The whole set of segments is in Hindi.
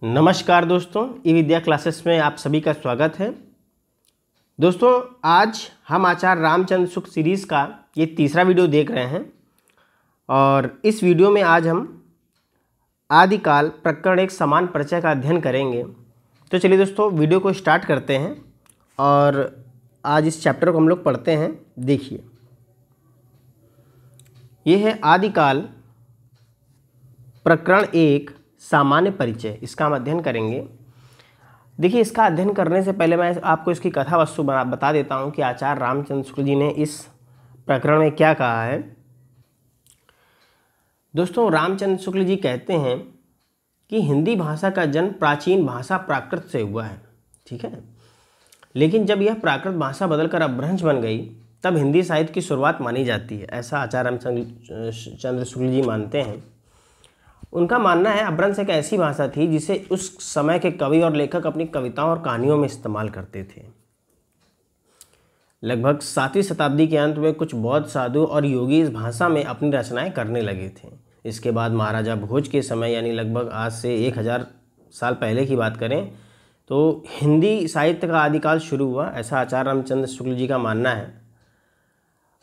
नमस्कार दोस्तों, ई विद्या क्लासेस में आप सभी का स्वागत है। दोस्तों, आज हम आचार्य रामचंद्र शुक्ल सीरीज़ का ये तीसरा वीडियो देख रहे हैं और इस वीडियो में आज हम आदिकाल प्रकरण एक समान परिचय का अध्ययन करेंगे। तो चलिए दोस्तों, वीडियो को स्टार्ट करते हैं और आज इस चैप्टर को हम लोग पढ़ते हैं। देखिए, ये है आदिकाल प्रकरण एक सामान्य परिचय, इसका हम अध्ययन करेंगे। देखिए, इसका अध्ययन करने से पहले मैं आपको इसकी कथा वस्तु बता देता हूँ कि आचार्य रामचंद्र शुक्ल जी ने इस प्रकरण में क्या कहा है। दोस्तों, रामचंद्र शुक्ल जी कहते हैं कि हिंदी भाषा का जन्म प्राचीन भाषा प्राकृत से हुआ है, ठीक है। लेकिन जब यह प्राकृत भाषा बदलकर अपभ्रंश बन गई तब हिंदी साहित्य की शुरुआत मानी जाती है, ऐसा आचार्य रामचंद्र शुक्ल जी मानते हैं। उनका मानना है अपभ्रंश एक ऐसी भाषा थी जिसे उस समय के कवि और लेखक अपनी कविताओं और कहानियों में इस्तेमाल करते थे। लगभग 7वीं शताब्दी के अंत में कुछ बौद्ध साधु और योगी इस भाषा में अपनी रचनाएं करने लगे थे। इसके बाद महाराजा भोज के समय, यानी लगभग आज से 1000 साल पहले की बात करें तो हिंदी साहित्य का आदिकाल शुरू हुआ, ऐसा आचार्य रामचंद्र शुक्ल जी का मानना है।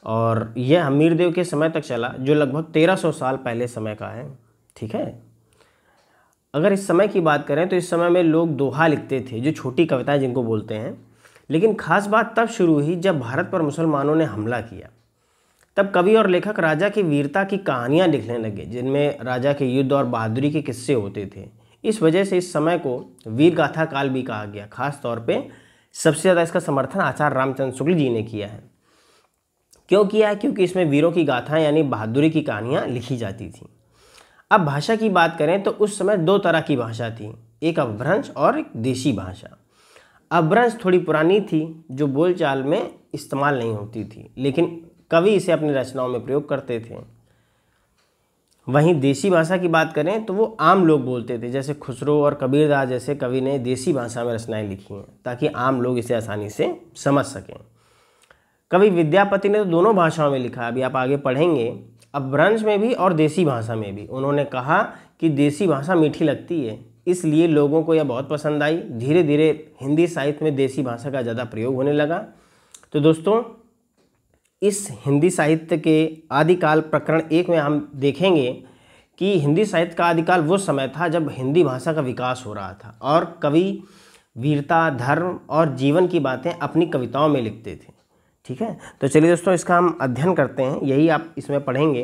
और यह हमीरदेव के समय तक चला, जो लगभग 1300 साल पहले समय का है, ठीक है। अगर इस समय की बात करें तो इस समय में लोग दोहा लिखते थे, जो छोटी कविताएं जिनको बोलते हैं। लेकिन खास बात तब शुरू हुई जब भारत पर मुसलमानों ने हमला किया। तब कवि और लेखक राजा की वीरता की कहानियां लिखने लगे, जिनमें राजा के युद्ध और बहादुरी के किस्से होते थे। इस वजह से इस समय को वीर गाथा काल भी कहा गया। खास तौर पे सबसे ज़्यादा इसका समर्थन आचार्य रामचंद्र शुक्ल जी ने किया है। क्यों किया है? क्योंकि इसमें वीरों की गाथाएं यानी बहादुरी की कहानियाँ लिखी जाती थी। अब भाषा की बात करें तो उस समय 2 तरह की भाषा थी, एक अपभ्रंश और एक देशी भाषा। अपभ्रंश थोड़ी पुरानी थी, जो बोलचाल में इस्तेमाल नहीं होती थी, लेकिन कवि इसे अपनी रचनाओं में प्रयोग करते थे। वहीं देशी भाषा की बात करें तो वो आम लोग बोलते थे, जैसे खुसरो और कबीरदास जैसे कवि ने देशी भाषा में रचनाएं लिखी हैं ताकि आम लोग इसे आसानी से समझ सकें। कवि विद्यापति ने तो दोनों भाषाओं में लिखा, अभी आप आगे पढ़ेंगे। अपभ्रंश में भी और देशी भाषा में भी उन्होंने कहा कि देशी भाषा मीठी लगती है, इसलिए लोगों को यह बहुत पसंद आई। धीरे धीरे हिंदी साहित्य में देशी भाषा का ज़्यादा प्रयोग होने लगा। तो दोस्तों, इस हिंदी साहित्य के आदिकाल प्रकरण 1 में हम देखेंगे कि हिंदी साहित्य का आदिकाल वो समय था जब हिंदी भाषा का विकास हो रहा था और कवि वीरता, धर्म और जीवन की बातें अपनी कविताओं में लिखते थे, ठीक है। तो चलिए दोस्तों, इसका हम अध्ययन करते हैं, यही आप इसमें पढ़ेंगे।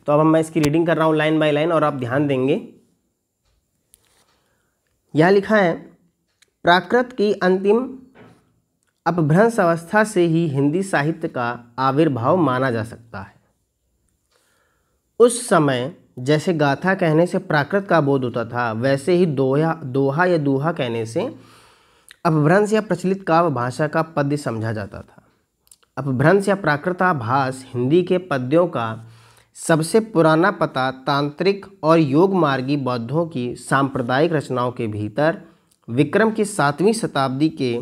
तो अब मैं इसकी रीडिंग कर रहा हूँ लाइन बाय लाइन और आप ध्यान देंगे। यह लिखा है, प्राकृत की अंतिम अपभ्रंश अवस्था से ही हिंदी साहित्य का आविर्भाव माना जा सकता है। उस समय जैसे गाथा कहने से प्राकृत का बोध होता था, वैसे ही दोहा या दूहा कहने से अपभ्रंश या प्रचलित काव्य भाषा का पद्य समझा जाता था। अपभ्रंश या प्राकृताभास हिंदी के पद्यों का सबसे पुराना पता तांत्रिक और योग मार्गी बौद्धों की सांप्रदायिक रचनाओं के भीतर विक्रम की 7वीं शताब्दी के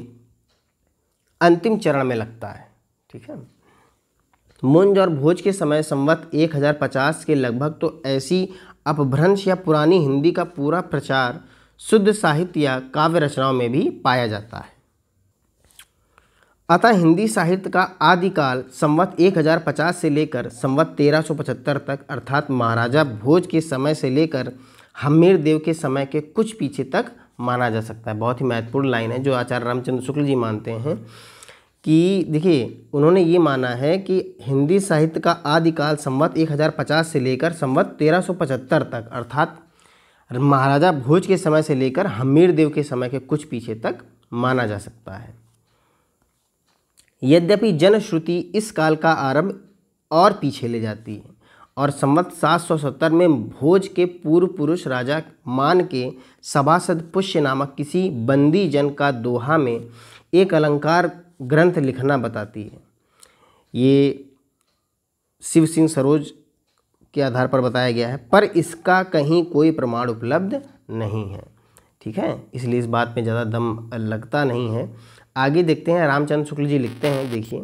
अंतिम चरण में लगता है, ठीक है। मुंज और भोज के समय संवत 1050 के लगभग तो ऐसी अपभ्रंश या पुरानी हिंदी का पूरा प्रचार शुद्ध साहित्य या काव्य रचनाओं में भी पाया जाता है। अतः हिंदी साहित्य का आदिकाल संवत 1050 से लेकर संवत 1375 तक, अर्थात महाराजा भोज के समय से लेकर हमीरदेव के समय के कुछ पीछे तक माना जा सकता है। बहुत ही महत्वपूर्ण लाइन है जो आचार्य रामचंद्र शुक्ल जी मानते हैं कि देखिए, उन्होंने ये माना है कि हिंदी साहित्य का आदिकाल संवत 1050 से लेकर संवत 1375 तक, अर्थात महाराजा भोज के समय से लेकर हमीरदेव के समय के कुछ पीछे तक माना जा सकता है। यद्यपि जनश्रुति इस काल का आरंभ और पीछे ले जाती है और संवत 770 में भोज के पूर्व पुरुष राजा मान के सभासद पुष्य नामक किसी बंदी जन का दोहा में एक अलंकार ग्रंथ लिखना बताती है। ये शिव सिंह सरोज के आधार पर बताया गया है, पर इसका कहीं कोई प्रमाण उपलब्ध नहीं है, ठीक है। इसलिए इस बात में ज़्यादा दम लगता नहीं है। आगे देखते हैं, रामचंद्र शुक्ल जी लिखते हैं, देखिए,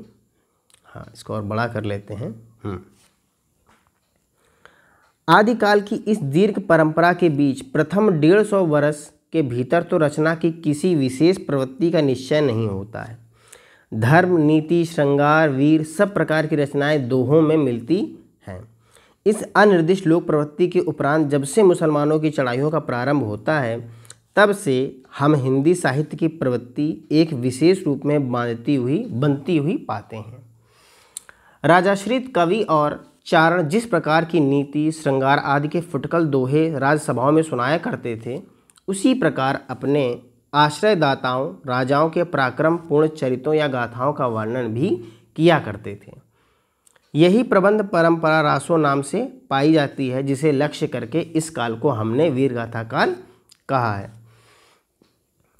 हाँ, इसको और बड़ा कर लेते हैं। आदिकाल की इस दीर्घ परंपरा के बीच प्रथम 150 वर्ष के भीतर तो रचना की किसी विशेष प्रवृत्ति का निश्चय नहीं होता है। धर्म, नीति, श्रृंगार, वीर सब प्रकार की रचनाएं दोहों में मिलती हैं। इस अनिर्दिष्ट लोक प्रवृत्ति के उपरांत जब से मुसलमानों की चढ़ाइयों का प्रारंभ होता है, तब से हम हिंदी साहित्य की प्रवृत्ति एक विशेष रूप में बनती हुई पाते हैं। राजाश्रित कवि और चारण जिस प्रकार की नीति, श्रृंगार आदि के फुटकल दोहे राजसभाओं में सुनाया करते थे, उसी प्रकार अपने आश्रयदाताओं राजाओं के पराक्रम पूर्ण चरित्रों या गाथाओं का वर्णन भी किया करते थे। यही प्रबंध परंपरा रासो नाम से पाई जाती है, जिसे लक्ष्य करके इस काल को हमने वीरगाथा काल कहा है।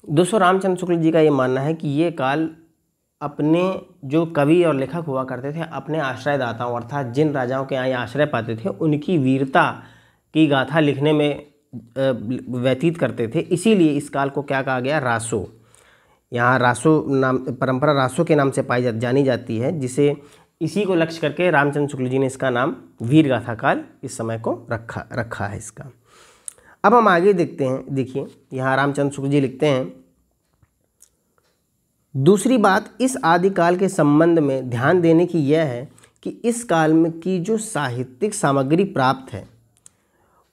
दोस्तों, रामचंद्र शुक्ल जी का ये मानना है कि ये काल अपने जो कवि और लेखक हुआ करते थे, अपने आश्रयदाताओं अर्थात जिन राजाओं के यहाँ आश्रय पाते थे, उनकी वीरता की गाथा लिखने में व्यतीत करते थे। इसीलिए इस काल को क्या कहा गया? रासो। यहाँ रासो नाम परंपरा रासो के नाम से जानी जाती है, जिसे इसी को लक्ष्य करके रामचंद्र शुक्ल जी ने इसका नाम वीरगाथा काल इस समय को रखा है इसका। अब हम आगे देखते हैं। देखिए, यहाँ रामचंद्र शुक्ल जी लिखते हैं, दूसरी बात इस आदिकाल के संबंध में ध्यान देने की यह है कि इस काल में की जो साहित्यिक सामग्री प्राप्त है,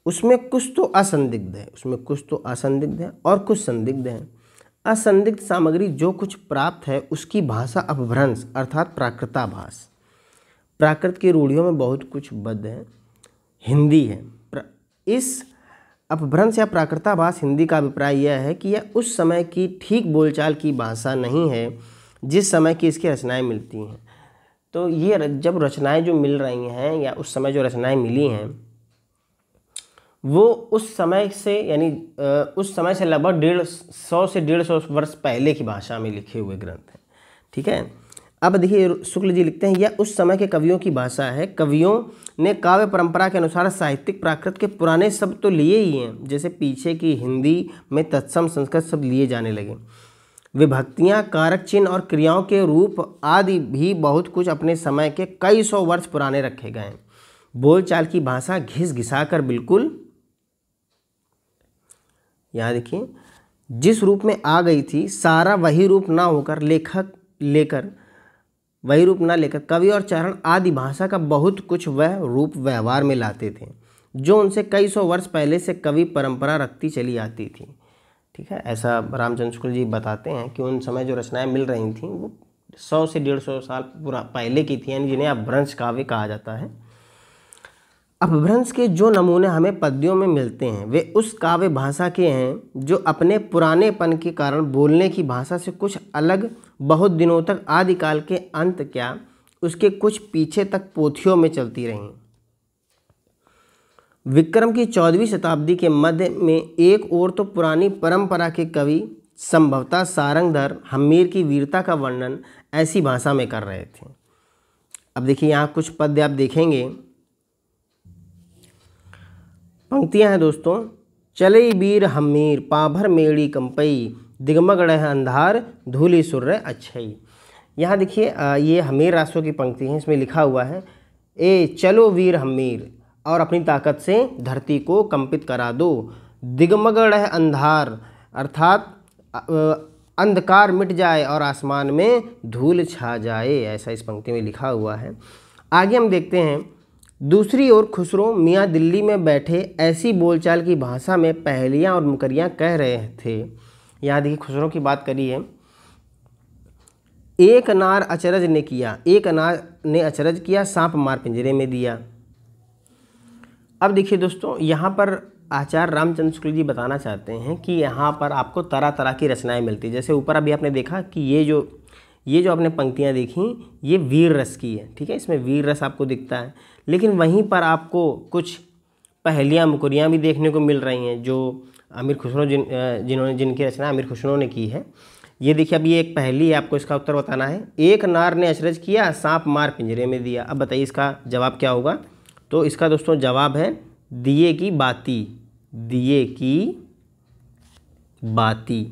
उसमें कुछ तो असंदिग्ध है, और कुछ संदिग्ध है। असंदिग्ध सामग्री जो कुछ प्राप्त है, उसकी भाषा अपभ्रंश अर्थात प्राकृताभास, प्राकृत की रूढ़ियों में बहुत कुछ बद्ध है, हिंदी है। इस अपभ्रंश या प्राकृताभास हिंदी का अभिप्राय यह है कि यह उस समय की ठीक बोलचाल की भाषा नहीं है जिस समय की इसकी रचनाएं मिलती हैं। तो ये जब रचनाएं जो मिल रही हैं या उस समय जो रचनाएं मिली हैं, वो उस समय से यानी उस समय से लगभग 150 से 150 वर्ष पहले की भाषा में लिखे हुए ग्रंथ हैं। ठीक है। अब देखिए, शुक्ल जी लिखते हैं, यह उस समय के कवियों की भाषा है। कवियों ने काव्य परंपरा के अनुसार साहित्यिक प्राकृत के पुराने शब्द तो लिए ही हैं, जैसे पीछे की हिंदी में तत्सम संस्कृत शब्द लिए जाने लगे। विभक्तियाँ, कारक चिन्ह और क्रियाओं के रूप आदि भी बहुत कुछ अपने समय के कई सौ वर्ष पुराने रखे गए हैं। बोलचाल की भाषा घिस घिसा कर बिल्कुल, यहाँ देखिए, जिस रूप में आ गई थी, सारा वही रूप ना होकर वही रूप ना लेकर कवि और चारण आदि भाषा का बहुत कुछ वह रूप व्यवहार में लाते थे, जो उनसे कई सौ वर्ष पहले से कवि परंपरा रखती चली आती थी। ठीक है। ऐसा रामचंद्र शुक्ल जी बताते हैं कि उन समय जो रचनाएं मिल रही थीं, वो 100 से 150 साल पहले की थी, यानी जिन्हें अपभ्रंश काव्य कहा जाता है। अपभ्रंश के जो नमूने हमें पद्यों में मिलते हैं, वे उस काव्य भाषा के हैं जो अपने पुरानेपन के कारण बोलने की भाषा से कुछ अलग बहुत दिनों तक आदिकाल के अंत क्या उसके कुछ पीछे तक पोथियों में चलती रहीं। विक्रम की 14वीं शताब्दी के मध्य में एक ओर तो पुरानी परंपरा के कवि संभवतः सारंगधर हम्मीर की वीरता का वर्णन ऐसी भाषा में कर रहे थे। अब देखिए, यहाँ कुछ पद्य आप देखेंगे, पंक्तियां हैं दोस्तों। चले बीर हम्मीर पाभर मेड़ी कंपई, दिगमगढ़ अंधार धूली सुर्र अच्छई। यहाँ देखिए, ये हम्मीर रासों की पंक्ति है। इसमें लिखा हुआ है, ए चलो वीर हम्मीर, और अपनी ताकत से धरती को कंपित करा दो। दिगमगढ़ अंधार अर्थात अंधकार मिट जाए और आसमान में धूल छा जाए, ऐसा इस पंक्ति में लिखा हुआ है। आगे हम देखते हैं, दूसरी ओर खुसरो मियाँ दिल्ली में बैठे ऐसी बोलचाल की भाषा में पहेलियाँ और मुकरियाँ कह रहे थे। यहाँ देखिए, खुसरो की बात करी है। एक नार ने अचरज किया, सांप मार पिंजरे में दिया। अब देखिए दोस्तों, यहाँ पर आचार्य रामचंद्र शुक्ल जी बताना चाहते हैं कि यहाँ पर आपको तरह तरह की रचनाएं मिलती। जैसे ऊपर अभी आपने देखा कि ये जो आपने पंक्तियाँ देखी, ये वीर रस की है। ठीक है, इसमें वीर रस आपको दिखता है। लेकिन वहीं पर आपको कुछ पहेलियाँ मुकरियाँ भी देखने को मिल रही हैं, जो अमीर खुसरो जिनकी रचना अमीर खुसरो ने की है। ये देखिए, अब ये एक पहेली है, आपको इसका उत्तर बताना है। एक नार ने अचरज किया, सांप मार पिंजरे में दिया। अब बताइए इसका जवाब क्या होगा? तो इसका दोस्तों जवाब है दिए की बाती। दिए की बाती।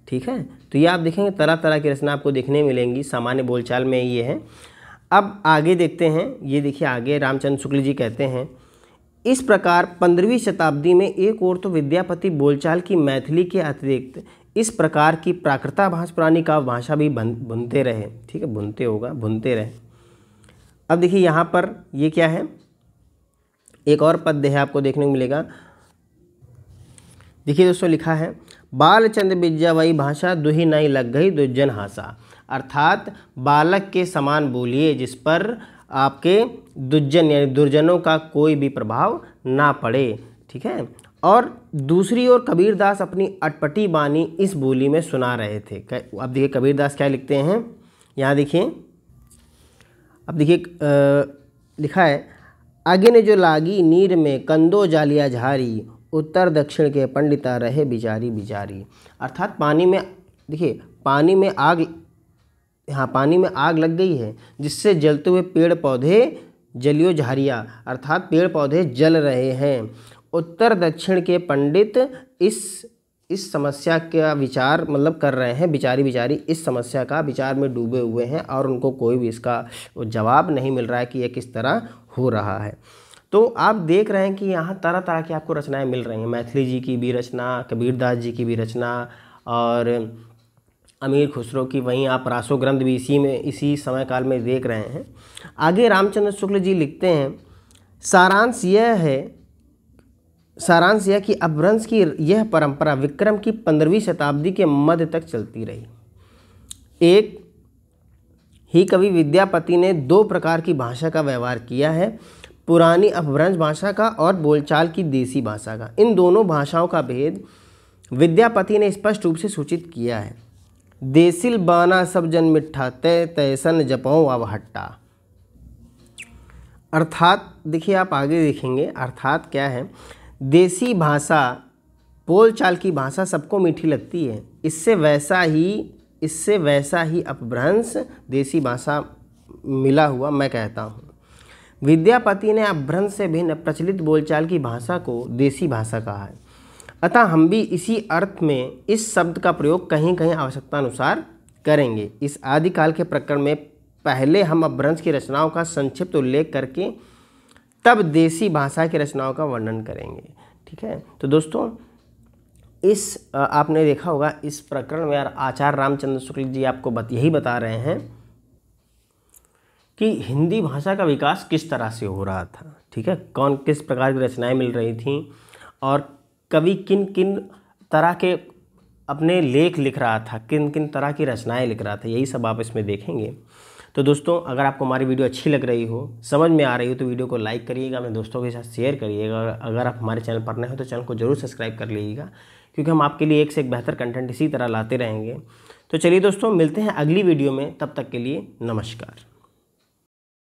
ठीक है, तो ये आप देखेंगे तरह तरह की रचना आपको देखने मिलेंगी, सामान्य बोलचाल में ये है। अब आगे देखते हैं। ये देखिए, आगे रामचंद्र शुक्ल जी कहते हैं, इस प्रकार 15वीं शताब्दी में एक और तो विद्यापति बोलचाल की मैथिली के अतिरिक्त इस प्रकार की प्राकृताभास पुरानी काव्य भाषा भी बुनते रहे। ठीक है, बुनते रहे। अब देखिए यहाँ पर ये क्या है, एक और पद्य है आपको देखने को मिलेगा। देखिए दोस्तों, लिखा है बालचंद विद्या वही भाषा दुही नहीं लग गई दुर्जन हासा। अर्थात बालक के समान बोलिए जिस पर आपके दुर्जन यानी दुर्जनों का कोई भी प्रभाव ना पड़े। ठीक है, और दूसरी ओर कबीरदास अपनी अटपटी बानी इस बोली में सुना रहे थे। अब देखिए कबीरदास क्या लिखते हैं, यहाँ देखिए, अब देखिए लिखा है अगिन जो लागी नीर में कंदो जालिया झारी उत्तर दक्षिण के पंडिता रहे बिचारी बिचारी। अर्थात पानी में, देखिए पानी में आग लग गई है जिससे जलते हुए पेड़ पौधे जलियो झारिया, अर्थात पेड़ पौधे जल रहे हैं। उत्तर दक्षिण के पंडित इस समस्या का विचार मतलब कर रहे हैं, बिचारी इस समस्या का विचार में डूबे हुए हैं और उनको कोई भी इसका जवाब नहीं मिल रहा है कि यह किस तरह हो रहा है। तो आप देख रहे हैं कि यहाँ तरह तरह की आपको रचनाएं मिल रही हैं। मैथिली जी की भी रचना, कबीरदास जी की भी रचना और अमीर खुसरो की, वहीं आप रासो ग्रंथ भी इसी समय काल में देख रहे हैं। आगे रामचंद्र शुक्ल जी लिखते हैं सारांश यह कि अपभ्रंश की यह परंपरा विक्रम की 15वीं शताब्दी के मध्य तक चलती रही। एक ही कवि विद्यापति ने 2 प्रकार की भाषा का व्यवहार किया है, पुरानी अपभ्रंश भाषा का और बोलचाल की देसी भाषा का। इन दोनों भाषाओं का भेद विद्यापति ने स्पष्ट रूप से सूचित किया है। देसिल बाना सब जन मिठा तय तैसन जपौ अब हट्टा। अर्थात देखिए आप आगे देखेंगे, अर्थात क्या है, देसी भाषा बोलचाल की भाषा सबको मीठी लगती है, इससे वैसा ही अपभ्रंश देसी भाषा मिला हुआ मैं कहता हूँ। विद्यापति ने अपभ्रंश से भिन्न प्रचलित बोलचाल की भाषा को देसी भाषा कहा है। अतः हम भी इसी अर्थ में इस शब्द का प्रयोग कहीं कहीं आवश्यकता अनुसार करेंगे। इस आदिकाल के प्रकरण में पहले हम अपभ्रंश की रचनाओं का संक्षिप्त उल्लेख करके तब देसी भाषा की रचनाओं का वर्णन करेंगे। ठीक है, तो दोस्तों आपने देखा होगा इस प्रकरण में आचार्य रामचंद्र शुक्ल जी आपको यही बता रहे हैं कि हिंदी भाषा का विकास किस तरह से हो रहा था। ठीक है, किस प्रकार की रचनाएं मिल रही थीं और कवि किन किन तरह के अपने लेख लिख रहा था, किन किन तरह की रचनाएं लिख रहा था, यही सब आप इसमें देखेंगे। तो दोस्तों अगर आपको हमारी वीडियो अच्छी लग रही हो, समझ में आ रही हो, तो वीडियो को लाइक करिएगा, अपने दोस्तों के साथ शेयर करिएगा। अगर आप हमारे चैनल पर नए हो तो चैनल को जरूर सब्सक्राइब कर लीजिएगा, क्योंकि हम आपके लिए एक से एक बेहतर कंटेंट इसी तरह लाते रहेंगे। तो चलिए दोस्तों, मिलते हैं अगली वीडियो में, तब तक के लिए नमस्कार।